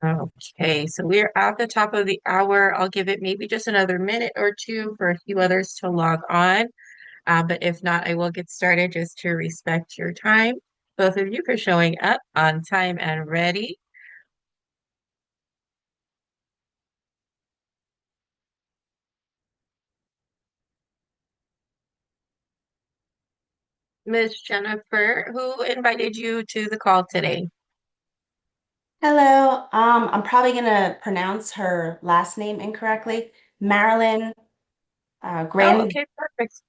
Okay, so we're at the top of the hour. I'll give it maybe just another minute or two for a few others to log on. But if not, I will get started just to respect your time. Both of you for showing up on time and ready. Miss Jennifer, who invited you to the call today? Hello. I'm probably gonna pronounce her last name incorrectly. Marilyn Oh, Grin. okay, perfect.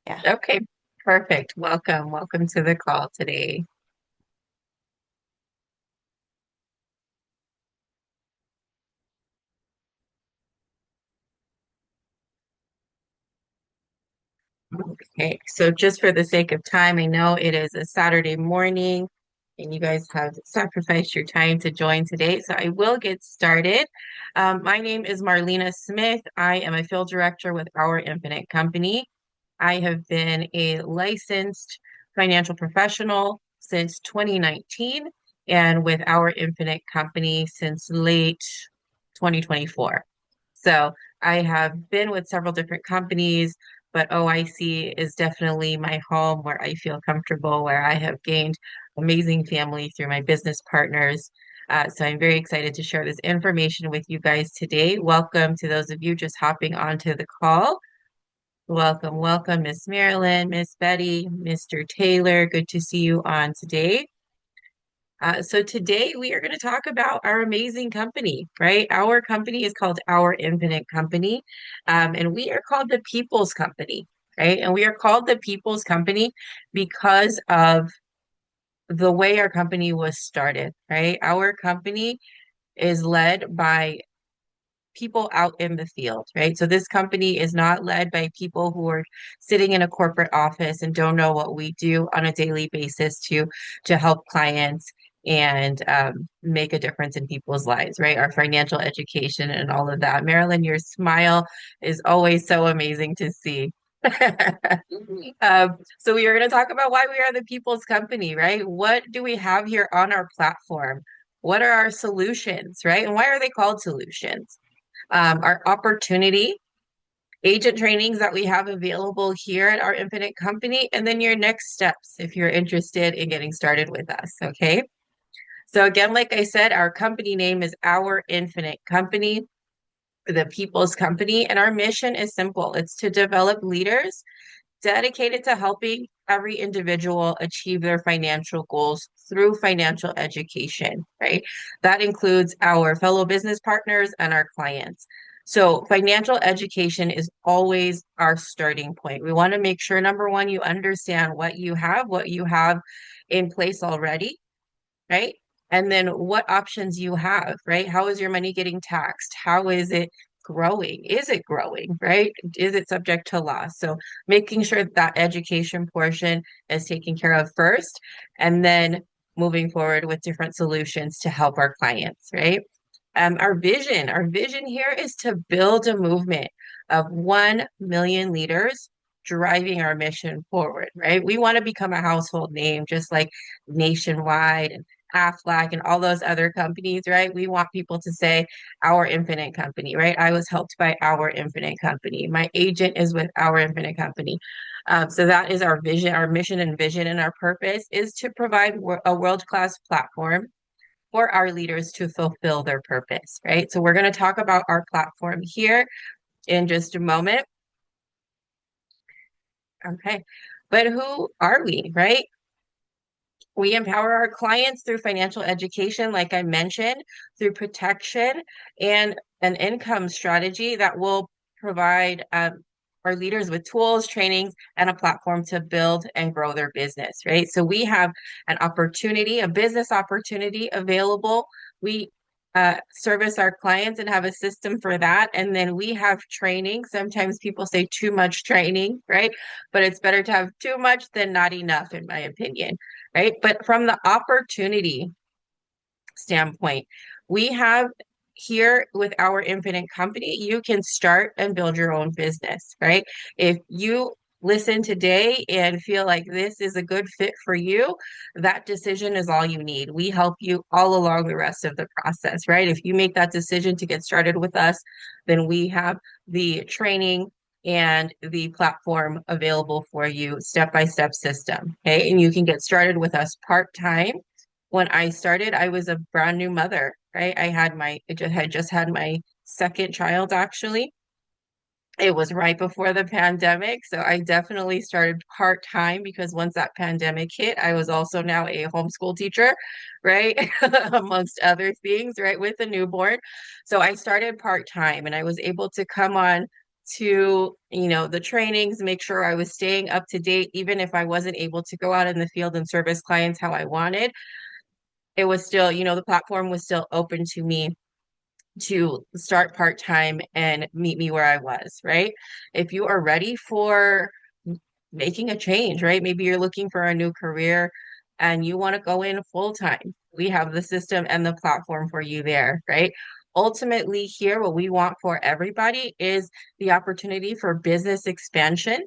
Yeah. Okay, perfect. Welcome. Welcome to the call today. Okay, so just for the sake of time, I know it is a Saturday morning and you guys have sacrificed your time to join today. So I will get started. My name is Marlena Smith. I am a field director with Our Infinite Company. I have been a licensed financial professional since 2019 and with Our Infinite Company since late 2024. So I have been with several different companies, but OIC is definitely my home where I feel comfortable, where I have gained amazing family through my business partners. So I'm very excited to share this information with you guys today. Welcome to those of you just hopping onto the call. Welcome, welcome, Miss Marilyn, Miss Betty, Mr. Taylor. Good to see you on today. So today we are going to talk about our amazing company, right? Our company is called Our Infinite Company, and we are called the People's Company, right? And we are called the People's Company because of the way our company was started, right? Our company is led by people out in the field, right? So this company is not led by people who are sitting in a corporate office and don't know what we do on a daily basis to help clients and make a difference in people's lives, right? Our financial education and all of that. Marilyn, your smile is always so amazing to see. So we are going to talk about why we are the people's company, right? What do we have here on our platform? What are our solutions, right? And why are they called solutions? Our opportunity, agent trainings that we have available here at our Infinite Company, and then your next steps if you're interested in getting started with us. Okay. So, again, like I said, our company name is Our Infinite Company, the People's Company, and our mission is simple it's to develop leaders dedicated to helping every individual achieve their financial goals through financial education, right? That includes our fellow business partners and our clients. So, financial education is always our starting point. We want to make sure, number one, you understand what you have in place already, right? And then what options you have, right? How is your money getting taxed? How is it growing? Is it growing, right? Is it subject to loss? So making sure that education portion is taken care of first, and then moving forward with different solutions to help our clients, right? Our vision here is to build a movement of 1 million leaders driving our mission forward, right? We want to become a household name, just like Nationwide and Aflac and all those other companies, right? We want people to say Our Infinite Company, right? I was helped by Our Infinite Company. My agent is with Our Infinite Company. So that is our vision, our mission and vision, and our purpose is to provide a world-class platform for our leaders to fulfill their purpose, right? So we're going to talk about our platform here in just a moment. Okay. But who are we, right? We empower our clients through financial education, like I mentioned, through protection and an income strategy that will provide our leaders with tools, trainings, and a platform to build and grow their business, right? So we have an opportunity, a business opportunity available. We service our clients and have a system for that. And then we have training. Sometimes people say too much training, right? But it's better to have too much than not enough, in my opinion, right? But from the opportunity standpoint, we have here with Our Infinite Company, you can start and build your own business, right? If you listen today and feel like this is a good fit for you, that decision is all you need. We help you all along the rest of the process, right? If you make that decision to get started with us, then we have the training and the platform available for you, step-by-step system. Okay. And you can get started with us part-time. When I started, I was a brand new mother, right? I had just had my second child actually. It was right before the pandemic, so I definitely started part-time because once that pandemic hit, I was also now a homeschool teacher, right? Amongst other things, right, with a newborn. So I started part-time and I was able to come on to, the trainings, make sure I was staying up to date, even if I wasn't able to go out in the field and service clients how I wanted. It was still, the platform was still open to me to start part-time and meet me where I was, right? If you are ready for making a change, right? Maybe you're looking for a new career and you want to go in full-time. We have the system and the platform for you there, right? Ultimately, here, what we want for everybody is the opportunity for business expansion.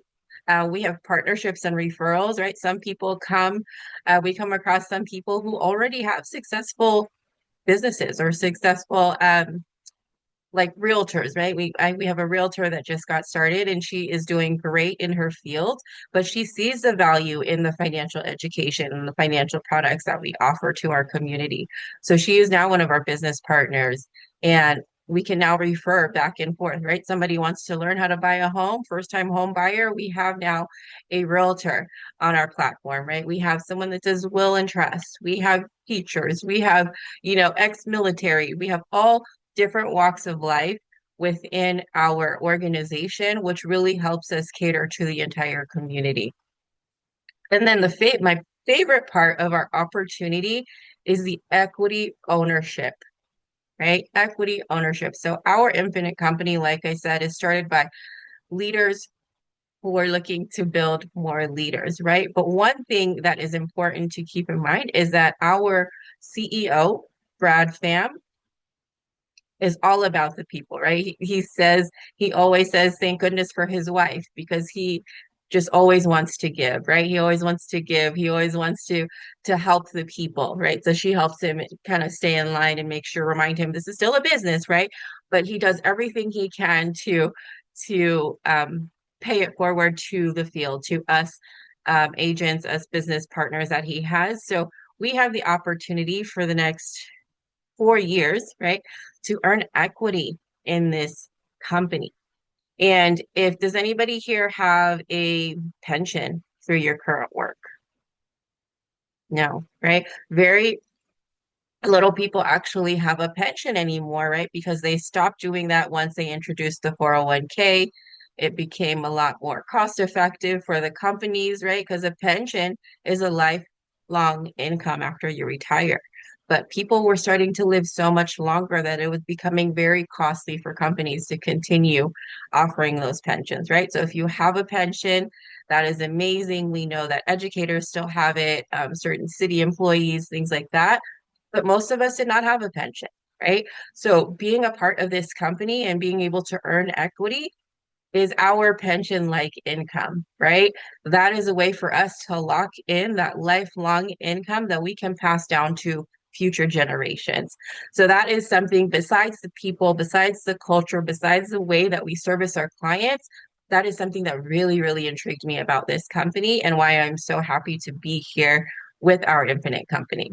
We have partnerships and referrals, right? We come across some people who already have successful businesses or successful like realtors, right? We have a realtor that just got started and she is doing great in her field, but she sees the value in the financial education and the financial products that we offer to our community. So she is now one of our business partners and we can now refer back and forth, right? Somebody wants to learn how to buy a home, first time home buyer. We have now a realtor on our platform, right? We have someone that does will and trust. We have teachers. We have, ex-military. We have all different walks of life within our organization, which really helps us cater to the entire community. And then my favorite part of our opportunity is the equity ownership, right? Equity ownership. So our infinite company, like I said, is started by leaders who are looking to build more leaders, right? But one thing that is important to keep in mind is that our CEO, Brad Pham, is all about the people, right? He always says, thank goodness for his wife, because he just always wants to give, right? He always wants to give. He always wants to help the people, right? So she helps him kind of stay in line and make sure, remind him this is still a business, right? But he does everything he can to pay it forward to the field, to us agents, us business partners that he has. So we have the opportunity for the next 4 years, right, to earn equity in this company. And if does anybody here have a pension through your current work? No, right? Very little people actually have a pension anymore, right? Because they stopped doing that once they introduced the 401k. It became a lot more cost effective for the companies, right? Because a pension is a lifelong income after you retire. But people were starting to live so much longer that it was becoming very costly for companies to continue offering those pensions, right? So if you have a pension, that is amazing. We know that educators still have it, certain city employees, things like that, but most of us did not have a pension, right? So being a part of this company and being able to earn equity is our pension-like income, right? That is a way for us to lock in that lifelong income that we can pass down to future generations. So that is something besides the people, besides the culture, besides the way that we service our clients, that is something that really, really intrigued me about this company and why I'm so happy to be here with our Infinite company.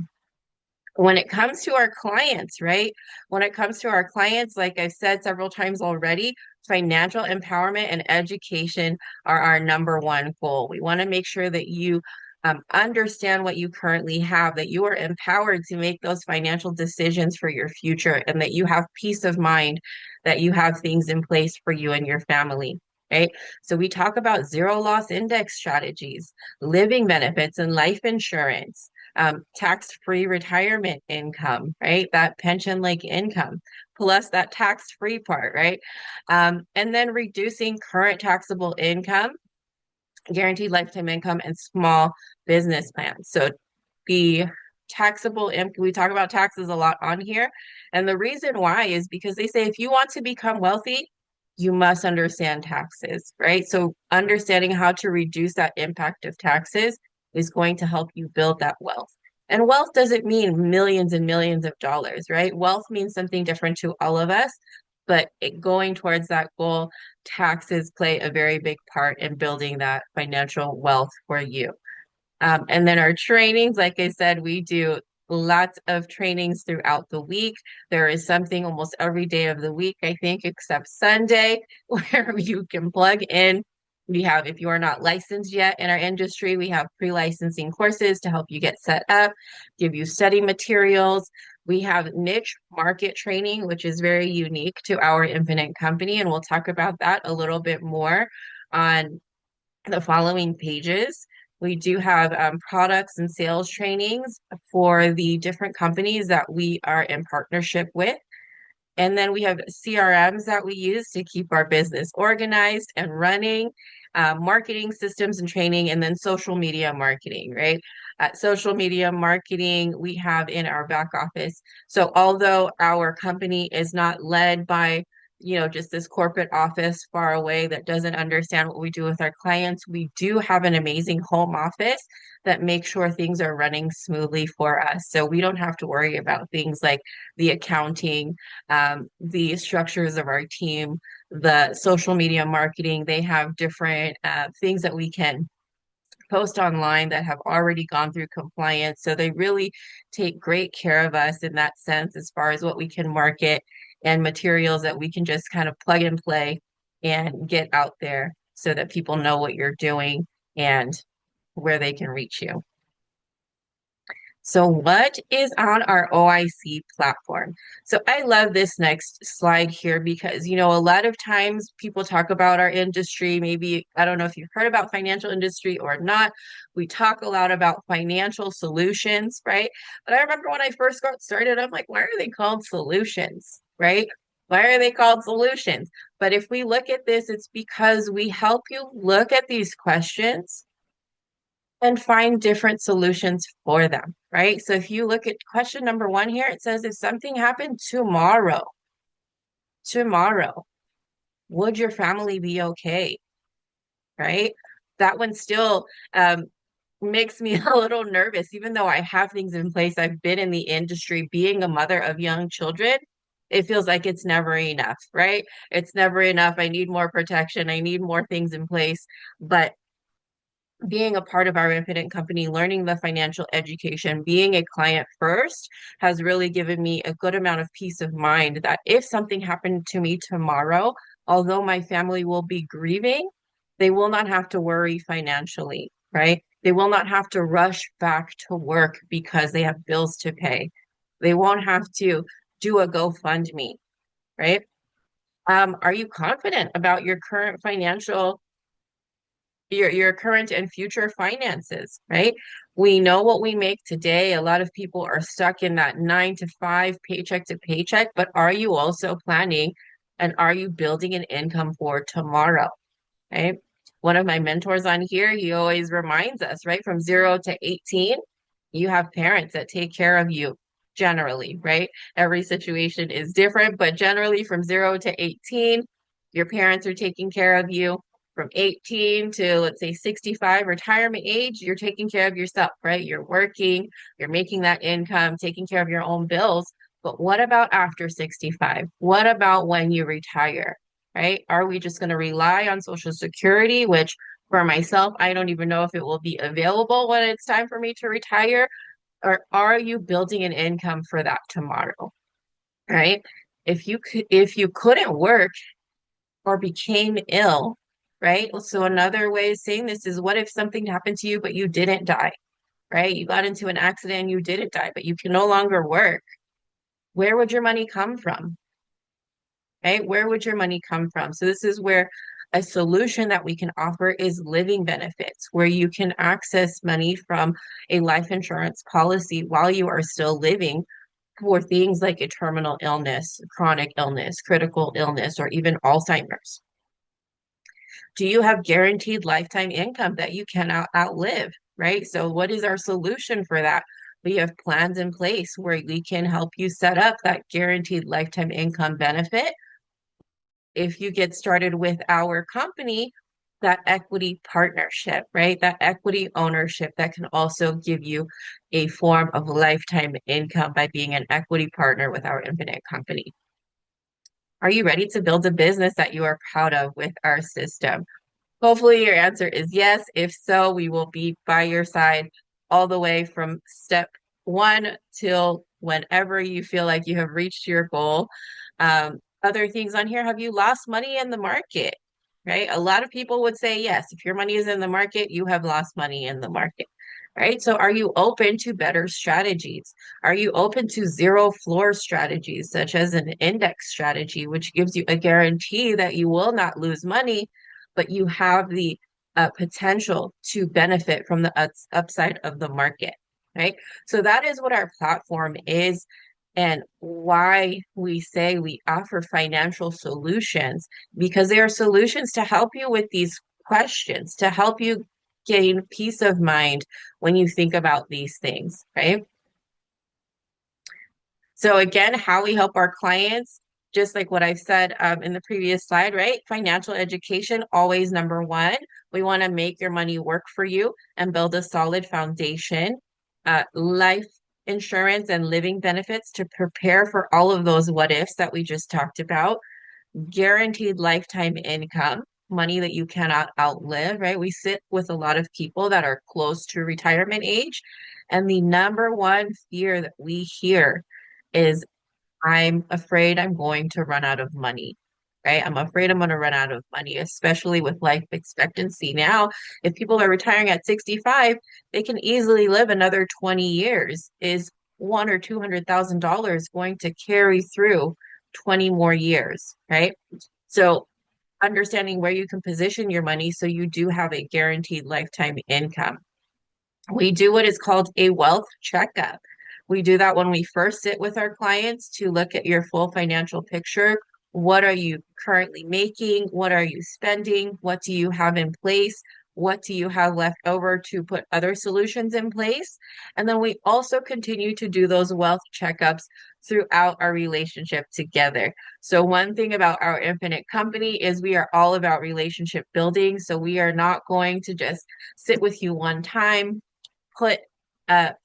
When it comes to our clients, right? When it comes to our clients, like I've said several times already, financial empowerment and education are our number one goal. We want to make sure that you understand what you currently have, that you are empowered to make those financial decisions for your future, and that you have peace of mind that you have things in place for you and your family. Right. So we talk about zero loss index strategies, living benefits, and life insurance, tax-free retirement income, right? That pension-like income, plus that tax-free part, right? And then reducing current taxable income, guaranteed lifetime income, and small business plans. So the we talk about taxes a lot on here. And the reason why is because they say if you want to become wealthy, you must understand taxes, right? So understanding how to reduce that impact of taxes is going to help you build that wealth. And wealth doesn't mean millions and millions of dollars, right? Wealth means something different to all of us, but going towards that goal, taxes play a very big part in building that financial wealth for you. And then our trainings, like I said, we do lots of trainings throughout the week. There is something almost every day of the week, I think, except Sunday, where you can plug in. We have, if you are not licensed yet in our industry, we have pre-licensing courses to help you get set up, give you study materials. We have niche market training, which is very unique to our Infinite company, and we'll talk about that a little bit more on the following pages. We do have products and sales trainings for the different companies that we are in partnership with. And then we have CRMs that we use to keep our business organized and running, marketing systems and training, and then social media marketing, right? Social media marketing we have in our back office. So although our company is not led by, just this corporate office far away that doesn't understand what we do with our clients, we do have an amazing home office that makes sure things are running smoothly for us. So we don't have to worry about things like the accounting, the structures of our team, the social media marketing. They have different things that we can post online that have already gone through compliance. So they really take great care of us in that sense as far as what we can market and materials that we can just kind of plug and play and get out there so that people know what you're doing and where they can reach you. So what is on our OIC platform? So I love this next slide here because, a lot of times people talk about our industry. Maybe, I don't know if you've heard about financial industry or not. We talk a lot about financial solutions, right? But I remember when I first got started, I'm like, why are they called solutions, right? Why are they called solutions? But if we look at this, it's because we help you look at these questions and find different solutions for them, right? So if you look at question number one here, it says if something happened tomorrow, would your family be okay? Right? That one still makes me a little nervous, even though I have things in place. I've been in the industry, being a mother of young children. It feels like it's never enough, right? It's never enough. I need more protection. I need more things in place. But being a part of our Infinite company, learning the financial education, being a client first has really given me a good amount of peace of mind that if something happened to me tomorrow, although my family will be grieving, they will not have to worry financially, right? They will not have to rush back to work because they have bills to pay. They won't have to do a GoFundMe, right? Are you confident about your current and future finances, right? We know what we make today. A lot of people are stuck in that 9 to 5 paycheck to paycheck, but are you also planning and are you building an income for tomorrow, right? One of my mentors on here, he always reminds us, right? From 0 to 18, you have parents that take care of you generally, right? Every situation is different, but generally from 0 to 18, your parents are taking care of you. From 18 to, let's say, 65, retirement age, you're taking care of yourself, right? You're working, you're making that income, taking care of your own bills. But what about after 65? What about when you retire? Right? Are we just going to rely on Social Security, which for myself, I don't even know if it will be available when it's time for me to retire, or are you building an income for that tomorrow? Right? If you couldn't work or became ill, right? So another way of saying this is what if something happened to you but you didn't die, right? You got into an accident and you didn't die, but you can no longer work. Where would your money come from? Right? Where would your money come from? So this is where a solution that we can offer is living benefits, where you can access money from a life insurance policy while you are still living for things like a terminal illness, chronic illness, critical illness, or even Alzheimer's. Do you have guaranteed lifetime income that you cannot outlive? Right? So what is our solution for that? We have plans in place where we can help you set up that guaranteed lifetime income benefit if you get started with our company, that equity partnership, right? That equity ownership that can also give you a form of lifetime income by being an equity partner with our infinite company. Are you ready to build a business that you are proud of with our system? Hopefully, your answer is yes. If so, we will be by your side all the way from step one till whenever you feel like you have reached your goal. Other things on here, have you lost money in the market? Right? A lot of people would say yes. If your money is in the market, you have lost money in the market. Right? So, are you open to better strategies? Are you open to zero floor strategies, such as an index strategy, which gives you a guarantee that you will not lose money, but you have the potential to benefit from the upside of the market, right? So that is what our platform is and why we say we offer financial solutions, because they are solutions to help you with these questions, to help you gain peace of mind when you think about these things, right? So again, how we help our clients, just like what I've said in the previous slide, right? Financial education, always number one. We want to make your money work for you and build a solid foundation. Life insurance and living benefits to prepare for all of those what ifs that we just talked about. Guaranteed lifetime income, money that you cannot outlive, right? We sit with a lot of people that are close to retirement age, and the number one fear that we hear is I'm afraid I'm going to run out of money, right? I'm afraid I'm going to run out of money, especially with life expectancy. Now, if people are retiring at 65, they can easily live another 20 years. Is one or $200,000 going to carry through 20 more years, right? So understanding where you can position your money so you do have a guaranteed lifetime income. We do what is called a wealth checkup. We do that when we first sit with our clients to look at your full financial picture. What are you currently making? What are you spending? What do you have in place? What do you have left over to put other solutions in place? And then we also continue to do those wealth checkups throughout our relationship together. So, one thing about our infinite company is we are all about relationship building. So, we are not going to just sit with you one time, put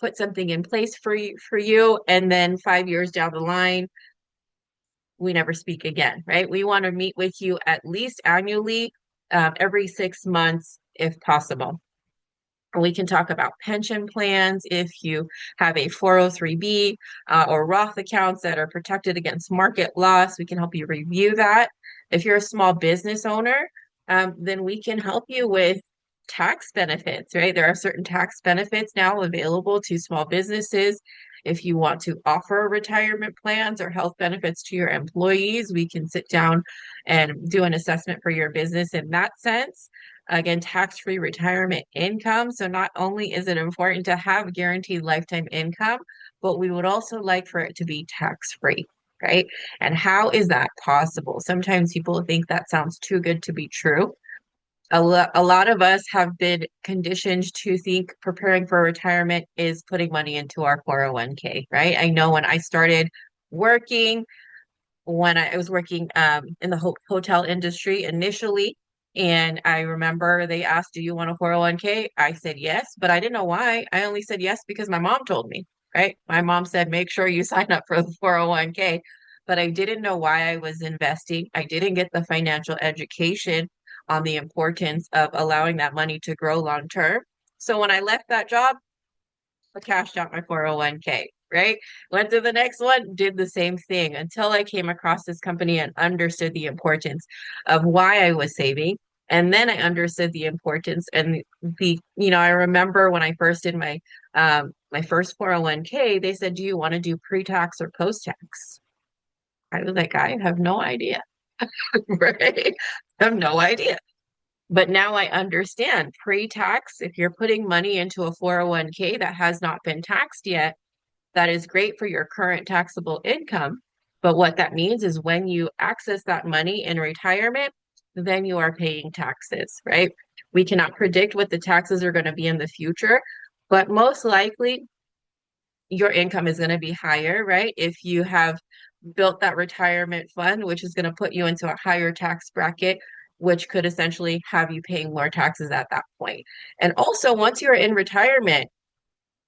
put something in place for you, and then 5 years down the line we never speak again, right? We want to meet with you at least annually, every 6 months if possible. We can talk about pension plans if you have a 403b or Roth accounts that are protected against market loss. We can help you review that. If you're a small business owner, then we can help you with tax benefits, right? There are certain tax benefits now available to small businesses. If you want to offer retirement plans or health benefits to your employees, we can sit down and do an assessment for your business in that sense. Again, tax-free retirement income. So not only is it important to have guaranteed lifetime income, but we would also like for it to be tax-free, right? And how is that possible? Sometimes people think that sounds too good to be true. A lot of us have been conditioned to think preparing for retirement is putting money into our 401k, right? I know when I started working, when I was working in the hotel industry initially. And I remember they asked, do you want a 401k? I said yes, but I didn't know why. I only said yes because my mom told me, right? My mom said, make sure you sign up for the 401k. But I didn't know why I was investing. I didn't get the financial education on the importance of allowing that money to grow long term. So when I left that job, I cashed out my 401k, right? Went to the next one, did the same thing until I came across this company and understood the importance of why I was saving. And then I understood the importance and I remember when I first did my first 401k, they said, do you want to do pre-tax or post-tax? I was like, I have no idea, right? I have no idea. But now I understand pre-tax, if you're putting money into a 401k that has not been taxed yet, that is great for your current taxable income. But what that means is when you access that money in retirement, then you are paying taxes, right? We cannot predict what the taxes are going to be in the future, but most likely your income is going to be higher, right? If you have built that retirement fund, which is going to put you into a higher tax bracket, which could essentially have you paying more taxes at that point. And also, once you're in retirement,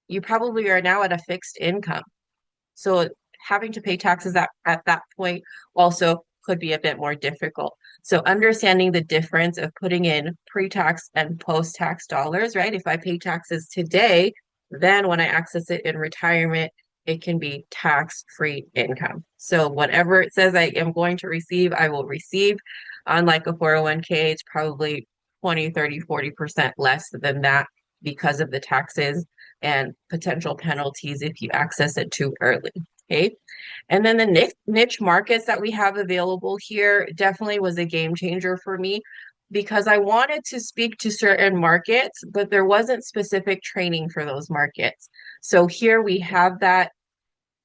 you probably are now at a fixed income. So having to pay taxes at that point also could be a bit more difficult. So understanding the difference of putting in pre-tax and post-tax dollars, right? If I pay taxes today, then when I access it in retirement, it can be tax-free income. So whatever it says I am going to receive, I will receive. Unlike a 401k, it's probably 20, 30, 40% less than that because of the taxes and potential penalties if you access it too early. Okay. And then the niche markets that we have available here definitely was a game changer for me because I wanted to speak to certain markets, but there wasn't specific training for those markets. So here we have that.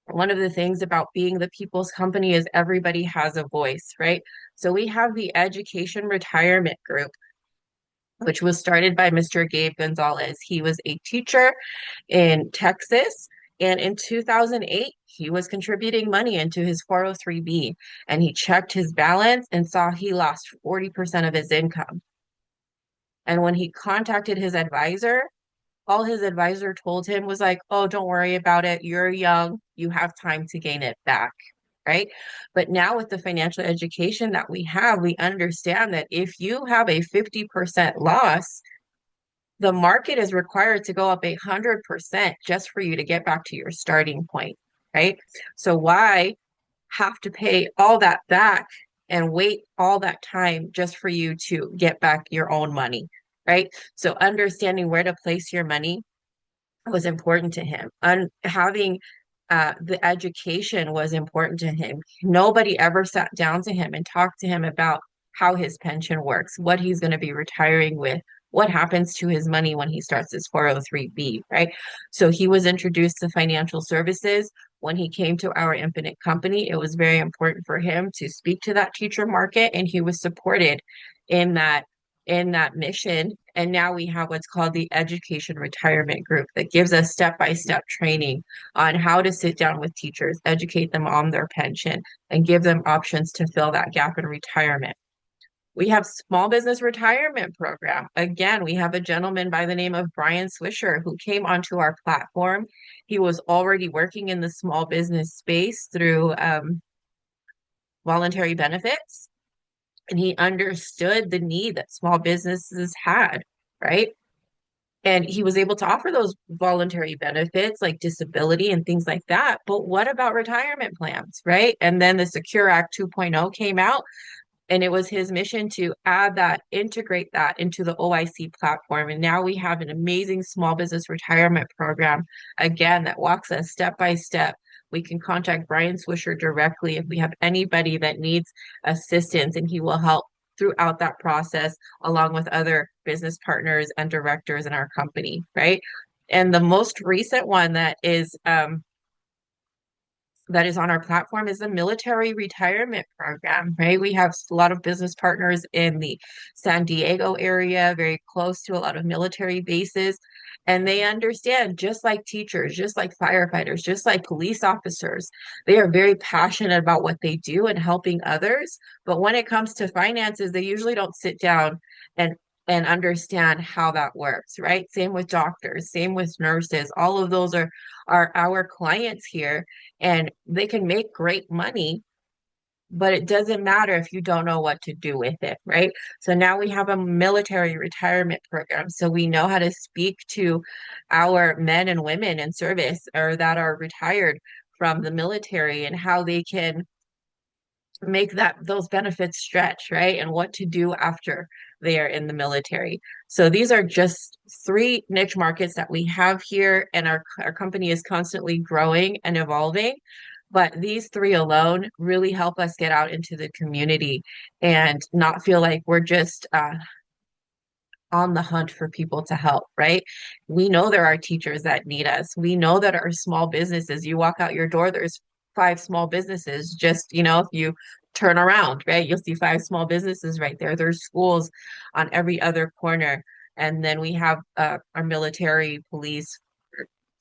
One of the things about being the people's company is everybody has a voice, right? So we have the education retirement group, which was started by Mr. Gabe Gonzalez. He was a teacher in Texas. And in 2008, he was contributing money into his 403B and he checked his balance and saw he lost 40% of his income. And when he contacted his advisor, all his advisor told him was like, oh, don't worry about it. You're young. You have time to gain it back. Right. But now with the financial education that we have, we understand that if you have a 50% loss, the market is required to go up 100% just for you to get back to your starting point, right? So why have to pay all that back and wait all that time just for you to get back your own money, right? So understanding where to place your money was important to him. Having the education was important to him. Nobody ever sat down to him and talked to him about how his pension works, what he's going to be retiring with, what happens to his money when he starts his 403B, right? So he was introduced to financial services. When he came to our Infinite company, it was very important for him to speak to that teacher market, and he was supported in that mission. And now we have what's called the Education Retirement Group that gives us step-by-step training on how to sit down with teachers, educate them on their pension, and give them options to fill that gap in retirement. We have small business retirement program. Again, we have a gentleman by the name of Brian Swisher who came onto our platform. He was already working in the small business space through voluntary benefits, and he understood the need that small businesses had, right? And he was able to offer those voluntary benefits like disability and things like that. But what about retirement plans, right? And then the Secure Act 2.0 came out, and it was his mission to add that, integrate that into the OIC platform. And now we have an amazing small business retirement program, again, that walks us step by step. We can contact Brian Swisher directly if we have anybody that needs assistance, and he will help throughout that process, along with other business partners and directors in our company, right? And the most recent one that is on our platform is the military retirement program, right? We have a lot of business partners in the San Diego area, very close to a lot of military bases. And they understand, just like teachers, just like firefighters, just like police officers, they are very passionate about what they do and helping others. But when it comes to finances, they usually don't sit down and understand how that works, right? Same with doctors, same with nurses. All of those are our clients here, and they can make great money, but it doesn't matter if you don't know what to do with it, right? So now we have a military retirement program. So we know how to speak to our men and women in service or that are retired from the military and how they can make those benefits stretch, right? And what to do after they are in the military. So these are just three niche markets that we have here, and our company is constantly growing and evolving. But these three alone really help us get out into the community and not feel like we're just on the hunt for people to help, right? We know there are teachers that need us. We know that our small businesses, you walk out your door, there's five small businesses. Just, if you turn around, right, you'll see five small businesses right there. There's schools on every other corner. And then we have our military, police,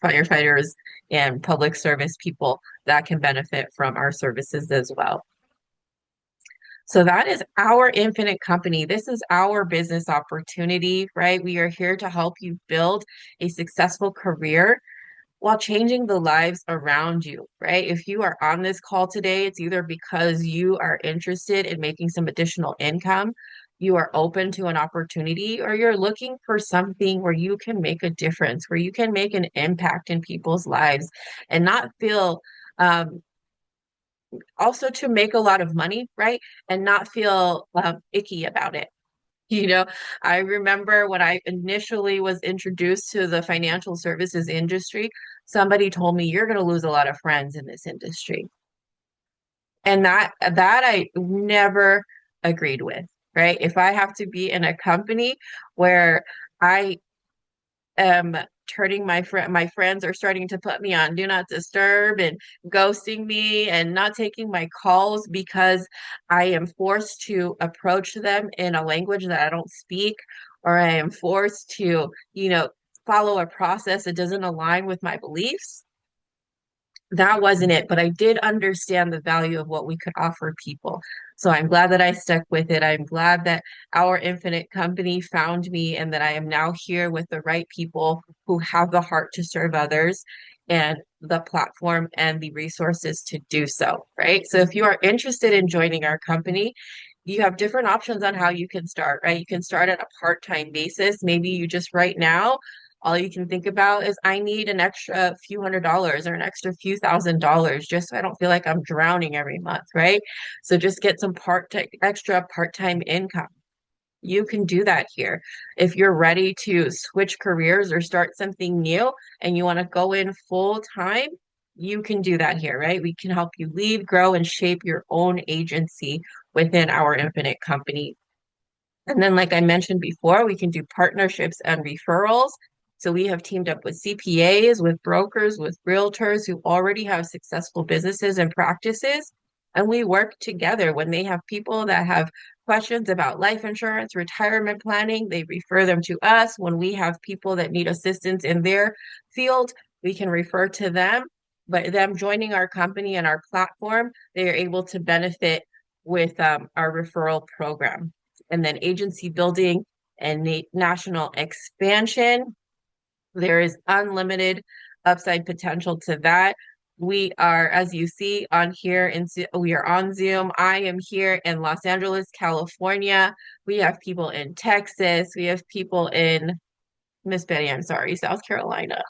firefighters and public service people that can benefit from our services as well. So that is our infinite company. This is our business opportunity, right? We are here to help you build a successful career while changing the lives around you, right? If you are on this call today, it's either because you are interested in making some additional income, you are open to an opportunity, or you're looking for something where you can make a difference, where you can make an impact in people's lives and not feel also to make a lot of money, right? And not feel icky about it. You know, I remember when I initially was introduced to the financial services industry, somebody told me you're going to lose a lot of friends in this industry. And that I never agreed with, right? If I have to be in a company where I turning my friends are starting to put me on do not disturb and ghosting me and not taking my calls because I am forced to approach them in a language that I don't speak, or I am forced to, follow a process that doesn't align with my beliefs. That wasn't it, but I did understand the value of what we could offer people. So I'm glad that I stuck with it. I'm glad that our infinite company found me and that I am now here with the right people who have the heart to serve others and the platform and the resources to do so, right? So if you are interested in joining our company, you have different options on how you can start, right? You can start at a part-time basis. Maybe you just right now all you can think about is I need an extra few $100s or an extra few $1,000 just so I don't feel like I'm drowning every month, right? So just get some extra part-time income. You can do that here. If you're ready to switch careers or start something new and you want to go in full time, you can do that here, right? We can help you lead, grow, and shape your own agency within our infinite company. And then, like I mentioned before, we can do partnerships and referrals. So we have teamed up with CPAs, with brokers, with realtors who already have successful businesses and practices. And we work together when they have people that have questions about life insurance, retirement planning, they refer them to us. When we have people that need assistance in their field, we can refer to them. But them joining our company and our platform, they are able to benefit with our referral program. And then agency building and national expansion. There is unlimited upside potential to that. We are, as you see on here, we are on Zoom. I am here in Los Angeles, California. We have people in Texas. We have people in Miss Betty, I'm sorry, South Carolina.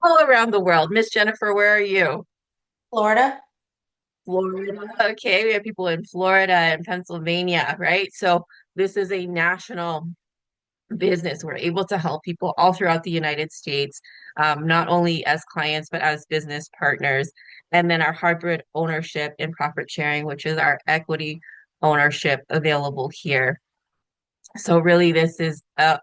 All around the world. Miss Jennifer, where are you? Florida. Florida. Okay, we have people in Florida and Pennsylvania, right? So this is a national business. We're able to help people all throughout the United States, not only as clients, but as business partners. And then our hybrid ownership and profit sharing, which is our equity ownership available here. So really, this is a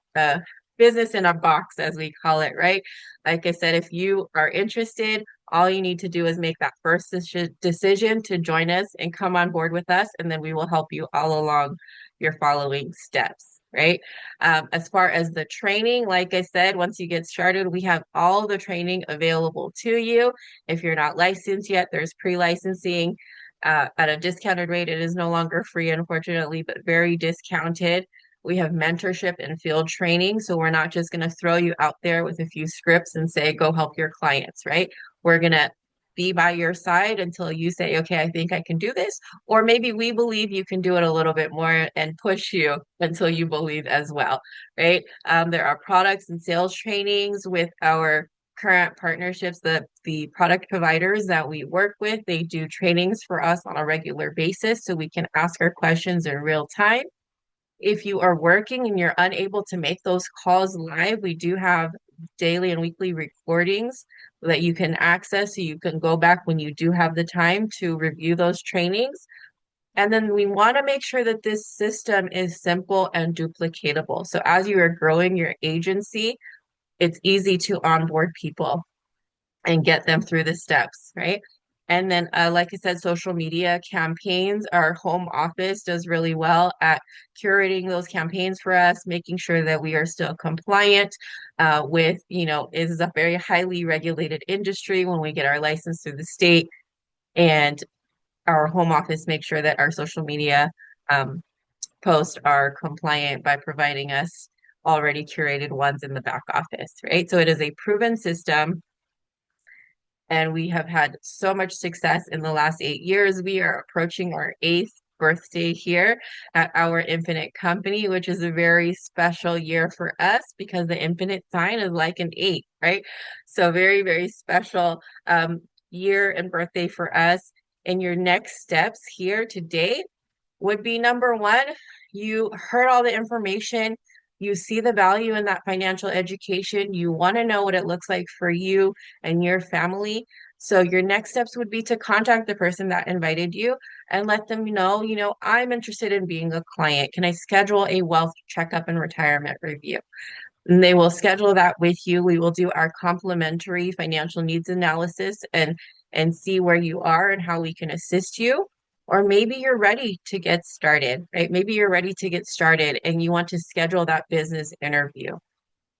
business in a box, as we call it, right? Like I said, if you are interested, all you need to do is make that first decision to join us and come on board with us, and then we will help you all along your following steps, right? As far as the training, like I said, once you get started, we have all the training available to you. If you're not licensed yet, there's pre-licensing at a discounted rate. It is no longer free, unfortunately, but very discounted. We have mentorship and field training. So we're not just going to throw you out there with a few scripts and say, go help your clients, right? We're going to be by your side until you say, okay, I think I can do this. Or maybe we believe you can do it a little bit more and push you until you believe as well, right? There are products and sales trainings with our current partnerships, the product providers that we work with. They do trainings for us on a regular basis so we can ask our questions in real time. If you are working and you're unable to make those calls live, we do have daily and weekly recordings that you can access so you can go back when you do have the time to review those trainings. And then we want to make sure that this system is simple and duplicatable. So as you are growing your agency, it's easy to onboard people and get them through the steps, right? And then, like I said, social media campaigns, our home office does really well at curating those campaigns for us, making sure that we are still compliant with, it is a very highly regulated industry when we get our license through the state. And our home office makes sure that our social media um, posts are compliant by providing us already curated ones in the back office, right? So it is a proven system, and we have had so much success in the last 8 years. We are approaching our eighth birthday here at our Infinite company, which is a very special year for us because the infinite sign is like an eight, right? So very, very special year and birthday for us. And your next steps here today would be number one, you heard all the information, you see the value in that financial education, you want to know what it looks like for you and your family. So your next steps would be to contact the person that invited you and let them know, I'm interested in being a client. Can I schedule a wealth checkup and retirement review? And they will schedule that with you. We will do our complimentary financial needs analysis and see where you are and how we can assist you. Or maybe you're ready to get started, right? Maybe you're ready to get started and you want to schedule that business interview.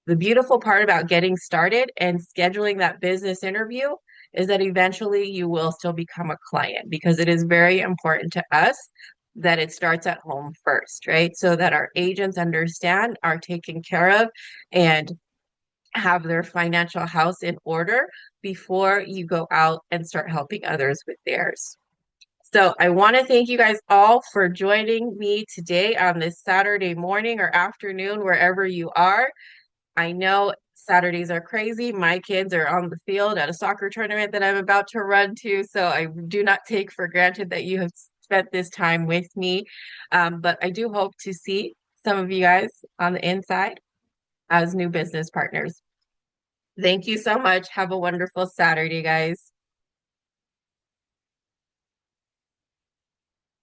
The beautiful part about getting started and scheduling that business interview is that eventually you will still become a client because it is very important to us that it starts at home first, right? So that our agents understand, are taken care of, and have their financial house in order before you go out and start helping others with theirs. So I want to thank you guys all for joining me today on this Saturday morning or afternoon, wherever you are. I know Saturdays are crazy. My kids are on the field at a soccer tournament that I'm about to run to, so I do not take for granted that you have spent this time with me. But I do hope to see some of you guys on the inside as new business partners. Thank you so much. Have a wonderful Saturday, guys.